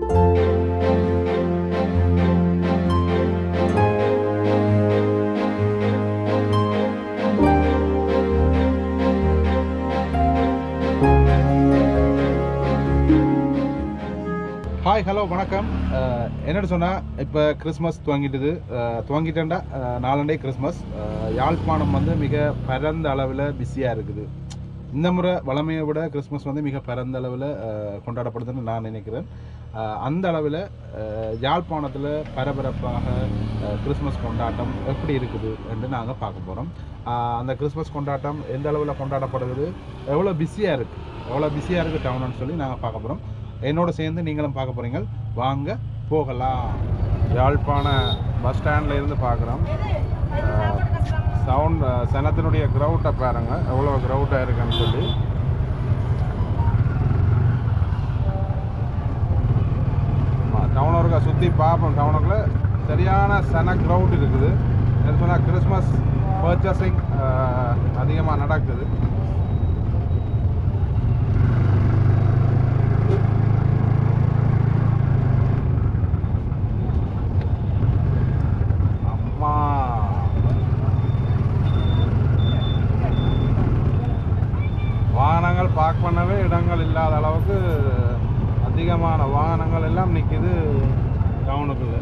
Hi hello வணக்கம். என்னென்னு சொன்னால் இப்போ கிறிஸ்மஸ் துவங்கிட்டேன்டா நாளண்டே கிறிஸ்மஸ். யாழ்ப்பாணம் வந்து மிக பரந்த அளவில் பிஸியாக இருக்குது. இந்த முறை வளமையை விட கிறிஸ்மஸ் வந்து மிக பரந்த அளவில் கொண்டாடப்படுதுன்னு நான் நினைக்கிறேன். அந்த அளவில் யாழ்ப்பாணத்தில் பரபரப்பாக கிறிஸ்மஸ் கொண்டாட்டம் எப்படி இருக்குது என்று நாங்கள் பார்க்க போகிறோம். அந்த கிறிஸ்மஸ் கொண்டாட்டம் எந்த அளவில் கொண்டாடப்படுகிறது, எவ்வளோ பிஸியாக இருக்குது டவுன்னு சொல்லி நாங்கள் பார்க்க போகிறோம். என்னோட சேர்ந்து நீங்களும் பார்க்க போகிறீங்க. வாங்க போகலாம். யாழ்ப்பாண பஸ் ஸ்டாண்டில் இருந்து பார்க்குறோம். சனத்தினுடைய க்ரௌட்டை பாருங்க, எவ்வளோ க்ரௌட்டாக இருக்குன்னு சொல்லி. டவுனருக்கா சுற்றி பார்ப்போம். டவுனுக்குள்ள சரியான சன க்ரௌட் இருக்குது. என்ன சொன்னால் கிறிஸ்மஸ் பர்ச்சேசிங் அதிகமாக நடக்குது. வாகனங்கள் பார்க் பண்ணவே இடங்கள் இல்லாத அளவுக்கு அதிகமான வாகனங்கள் எல்லாம் நிற்கிது டவுனுக்குள்ள.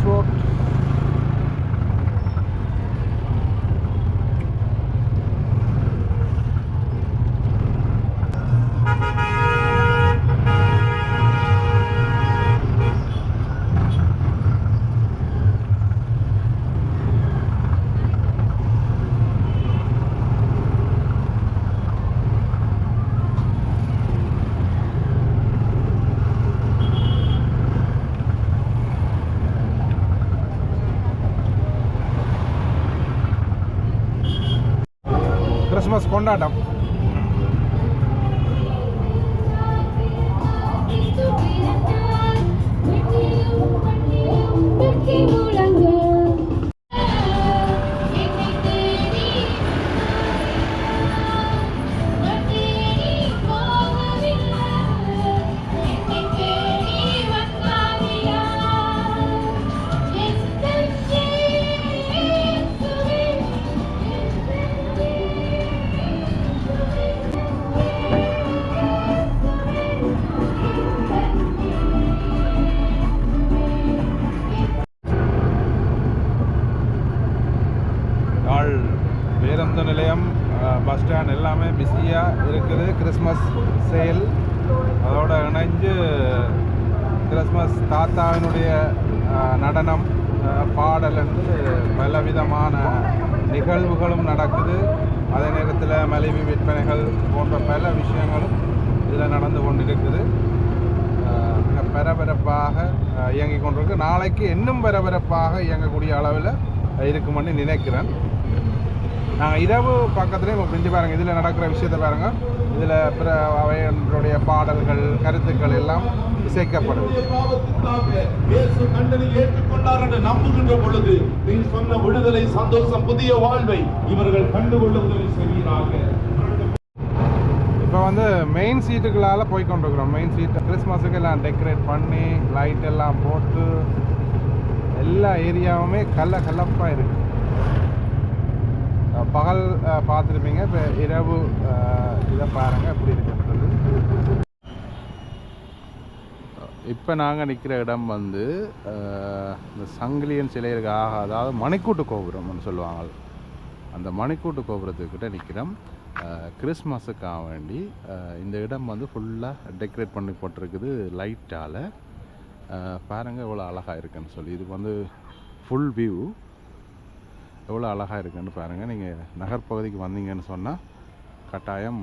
ரோட் கிறிஸ்மஸ் கொண்டாட்டம். பேருந்து நிலையம், பஸ் ஸ்டாண்ட் எல்லாமே பிஸியாக இருக்குது. கிறிஸ்மஸ் சேல் அதோடு இணைஞ்சு கிறிஸ்மஸ் தாத்தாவினுடைய நடனம், பாடல் என்று பலவிதமான நிகழ்வுகளும் நடக்குது. அதே நேரத்தில் மலிவு விற்பனைகள் போன்ற பல விஷயங்களும் இதில் நடந்து கொண்டிருக்குது. மிக பரபரப்பாக இயங்கி கொண்டிருக்கு. நாளைக்கு இன்னும் பரபரப்பாக இயங்கக்கூடிய அளவில் இருக்குமென்னு நினைக்கிறேன். நாங்கள் இரவு பக்கத்துலேயும் செஞ்சு பாருங்கள். இதில் நடக்கிற விஷயத்தை பாருங்கள். இதில் அவைகளுடைய பாடல்கள், கருத்துக்கள் எல்லாம் இசைக்கப்படுது. ஏற்றுக்கொண்டார் என்று நம்புகின்ற பொழுது நீ சொன்ன விடுதலை, சந்தோஷம், புதிய வாழ்வை இவர்கள் கண்டுகொள்ளுதல் செய்கிறார்கள். இப்போ வந்து மெயின் சீட்டுகளால் போய்கொண்டிருக்கிறோம். மெயின் சீட்டு கிறிஸ்மஸுக்கு எல்லாம் டெக்கரேட் பண்ணி லைட் எல்லாம் போட்டு எல்லா ஏரியாவுமே கலப்பாக இருக்குது. பகல் பார்த்துருப்பீங்க. இப்போ இரவு இதை பாருங்கள் எப்படி இருக்குன்றது. இப்போ நாங்கள் நிற்கிற இடம் வந்து இந்த சங்கிலியன் சிலைகளுக்காக, அதாவது மணிக்கூட்டு கோபுரம்னு சொல்லுவாங்க. அந்த மணிக்கூட்டு கோபுரத்துக்கிட்ட நிற்கிறோம். கிறிஸ்மஸுக்காக வேண்டி இந்த இடம் வந்து ஃபுல்லாக டெக்கரேட் பண்ணி போட்டிருக்குது லைட்டால். பாருங்கள் எவ்வளோ அழகாக இருக்குன்னு சொல்லி. இது வந்து ஃபுல் வியூ எவ்வளோ அழகாக இருக்குன்னு பாருங்கள். நீங்கள் நகர்ப்பகுதிக்கு வந்தீங்கன்னு சொன்னால் கட்டாயம்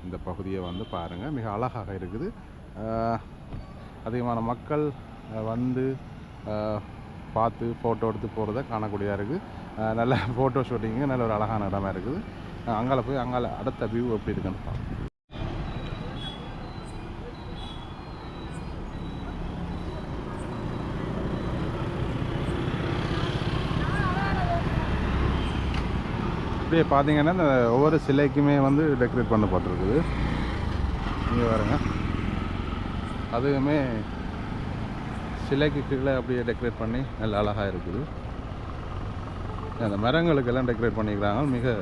இந்த பகுதியை வந்து பாருங்கள், மிக அழகாக இருக்குது. அதிகமான மக்கள் வந்து பார்த்து ஃபோட்டோ எடுத்து போகிறத காணக்கூடியதாக இருக்குது. நல்ல ஃபோட்டோ ஷூட்டிங்கு நல்ல ஒரு அழகான இடமா இருக்குது. அங்கால போய் அங்கால அடுத்த வியூ எப்படி இருக்குன்னு பார்ப்போம். அப்படியே பார்த்தீங்கன்னா இந்த ஒவ்வொரு சிலைக்குமே வந்து டெக்கரேட் பண்ணப்பட்டிருக்குது. இங்கே பாருங்க, அதுவுமே சிலைக்கு கீழே அப்படியே டெக்கரேட் பண்ணி நல்ல அழகாக இருக்குது. அந்த மரங்களுக்கெல்லாம் டெக்கரேட் பண்ணிக்கிறாங்க, மிக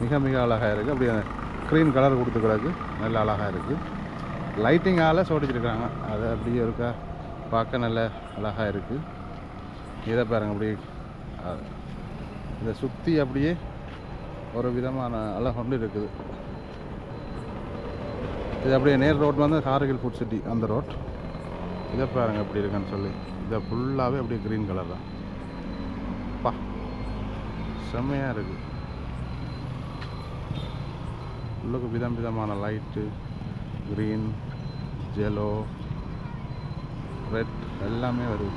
மிக மிக அழகாக இருக்குது. அப்படியே க்ரீன் கலர் கொடுத்துக்கிறாங்க, நல்ல அழகாக இருக்குது. லைட்டிங்கால் சோடிச்சிருக்கிறாங்க, அது அப்படியே இருக்கா பார்க்க நல்ல அழகாக இருக்குது. இதை பாருங்கள், அப்படியே இதை சுற்றி அப்படியே ஒரு விதமான அழகொண்டு இருக்குது. இது அப்படியே நேர் ரோட் வந்து கார்கில் ஃபுட் சிட்டி அந்த ரோட். இதை பாருங்கள் எப்படி இருக்குன்னு சொல்லி. இதை ஃபுல்லாகவே அப்படியே க்ரீன் கலர் தான். பா, செம்மையாக இருக்குது. உள்ளுக்கு விதம் விதமான லைட்டு, க்ரீன், ஜெலோ, ரெட் எல்லாமே வருது.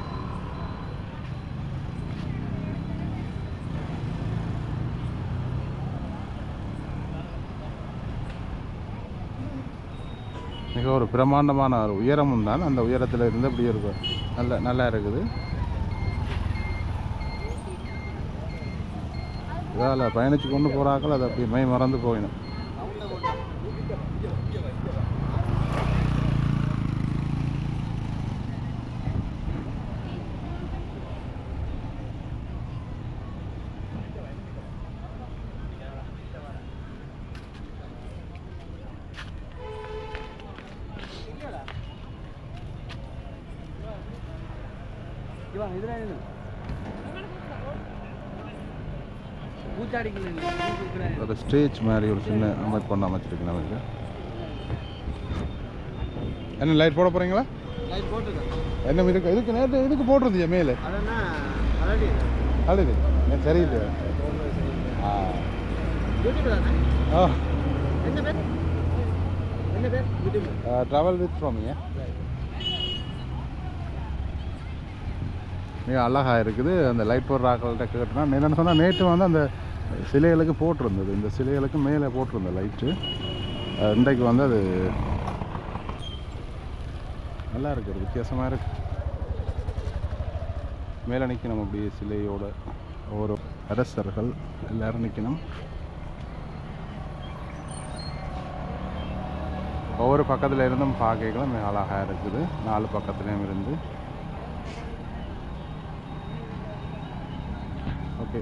மிக ஒரு பிரமாண்டமான ஒரு உயரமும் தான். அந்த உயரத்தில் இருந்து அப்படி இருக்கும், நல்லா இருக்குது. இதால் பயணித்து கொண்டு போகிறாக்கள் அது அப்படி மை மறந்து போயிடும். ஒரு ஸ்டேஜ் மாதிரி ஒரு சின்ன அமைப்பு பண்ண அமைச்சிருக்கு நமக்கு. என்ன லைட் போட போகிறீங்களா? என்ன இருக்கு இதுக்கு நேரத்தில் இதுக்கு போட்டிருந்தீங்க மேலே அழுது சரியில்லை. ட்ராவல் வித் ஃப்ரோமிங்க. மிக அழகாக இருக்குது. அந்த லைட் போடுற ஆக்கள்கிட்ட கேட்டோன்னா என்னென்னு சொன்னால், நேற்று வந்து அந்த சிலைகளுக்கு போட்டிருந்தது, இந்த சிலைகளுக்கு மேலே போட்டிருந்த லைட்டு. இன்றைக்கு வந்து அது நல்லா இருக்குது, வித்தியாசமாக இருக்குது. மேலே நிற்கணும் அப்படியே சிலையோட ஒவ்வொரு அரசர்கள் எல்லோரும் நிற்கணும். ஒவ்வொரு பக்கத்தில் இருந்தும் பார்க்கலாம் மிக அழகாக இருக்குது. 4 பக்கத்துலேயும் இருந்து. ஓகே,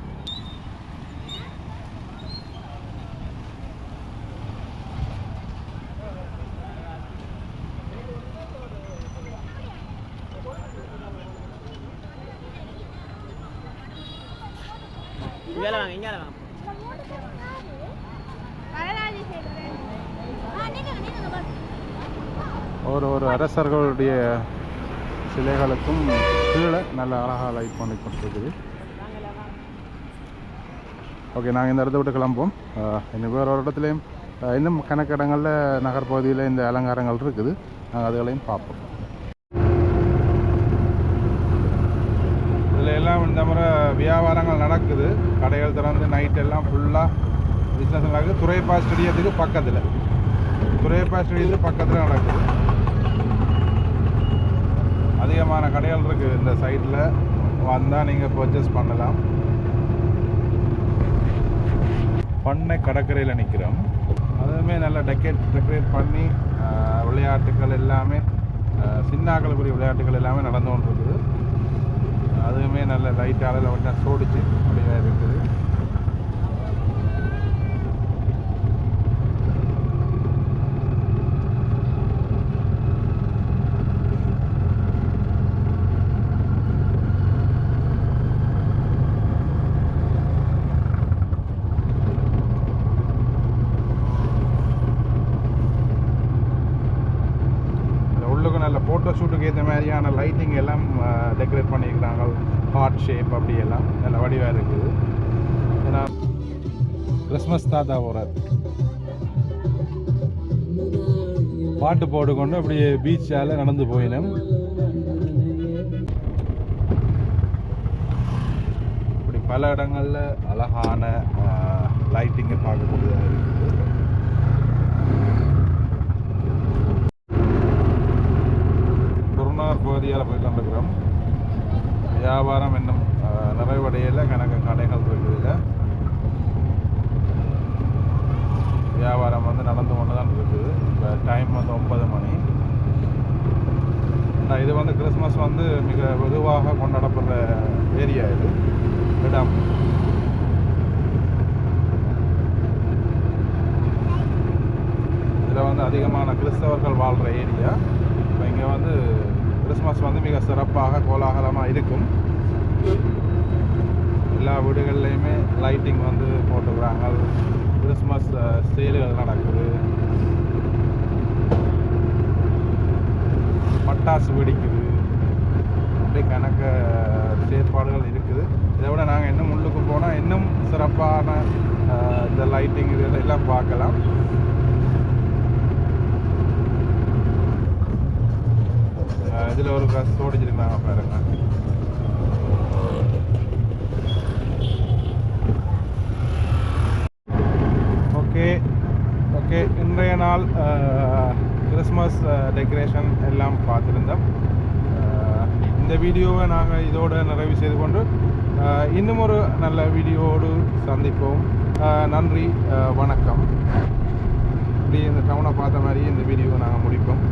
ஒரு அரசர்களுடைய சிலைகளுக்கும் கீழே நல்ல அழகாக லைட் பண்ணி கொடுத்துருக்குது. ஓகே, நாங்கள் இந்த இடத்த விட்டு கிளம்புவோம். இன்னும் வேறு ஒரு இடத்துலையும் இன்னும் கணக்கிடங்களில் நகர்பகுதியில் இந்த அலங்காரங்கள் இருக்குது, நாங்கள் அதுகளையும் பார்ப்போம். இதில் எல்லாம் இந்த முறை வியாபாரங்கள் நடக்குது, கடைகள் திறந்து நைட்டெல்லாம் ஃபுல்லாக பிஸ்னஸ் நடக்குது. துறைப்பா ஸ்டேடியத்துக்கு பக்கத்தில் நடக்குது. அதிகமான கடைகள் இருக்குது இந்த சைடில், வந்தால் நீங்கள் பர்ச்சேஸ் பண்ணலாம். பண்ணை கடற்கரையில் நிற்கிறோம். அதுவுமே நல்லா டெக்கரேட் பண்ணி விளையாட்டுகள் எல்லாமே, சின்னாக்களுக்குரிய விளையாட்டுகள் எல்லாமே நடந்து கொண்டு இருக்குது. அதுவுமே நல்ல லைட்டால் கொஞ்சம் சோடிச்சு அப்படியே இருக்குது. நல்ல ஃபோட்டோ ஷூட்டுக்கு ஏற்ற மாதிரியான லைட்டிங் எல்லாம் டெக்கரேட் பண்ணியிருக்கிறாங்க. ஹார்ட் ஷேப் அப்படியெல்லாம் நல்ல வடிவாக இருக்குது. ஏன்னா கிறிஸ்மஸ் தாத்தா போகிறார். பாட்டு போட்டுக்கொண்டு அப்படியே பீச்சால் நடந்து போயினோம். இப்படி பல இடங்களில் அழகான லைட்டிங்கை பார்க்கக்கூடியதாக இருக்குது. குருநார் பகுதியால் போயிட்டு வந்துருக்கிறோம். வியாபாரம் இன்னும் நிறைவடையில் கணக்கு கடைகள் இருக்குதுல்ல, வியாபாரம் வந்து நடந்து கொண்டு தான் இருக்குது. இப்போ டைம் வந்து 9 மணி. இது வந்து கிறிஸ்மஸ் வந்து மிக வெகுவாக கொண்டாடப்படுற ஏரியா இது இடம். இதில் வந்து அதிகமான கிறிஸ்தவர்கள் வாழ்கிற ஏரியா. இப்போ இங்கே வந்து கிறிஸ்மஸ் வந்து மிக சிறப்பாக கோலாகலமாக இருக்கும். எல்லா வீடுகள்லையுமே லைட்டிங் வந்து போட்டுக்கிறாங்க. கிறிஸ்மஸ் சேல்கள் நடக்குது. பட்டாசு வெடிக்குது. அப்படி கணக்க செயற்பாடுகள் இருக்குது. இதை விட நாங்கள் இன்னும் உள்ளுக்கு போனால் இன்னும் சிறப்பான இந்த லைட்டிங் இதெல்லாம் பார்க்கலாம். இதில் ஒரு பஸ் ஓடிச்சிருக்காங்க பாருங்க. ஓகே இன்றைய நாள் கிறிஸ்மஸ் டெக்கரேஷன் எல்லாம் பார்த்துருந்தோம். இந்த வீடியோவை நாங்கள் இதோடு நிறைவு செய்து கொண்டு இன்னும் ஒரு நல்ல வீடியோவோடு சந்திப்போம். நன்றி, வணக்கம். இப்படி இந்த டவுனை பார்த்த மாதிரி இந்த வீடியோவை நாங்கள் முடிப்போம்.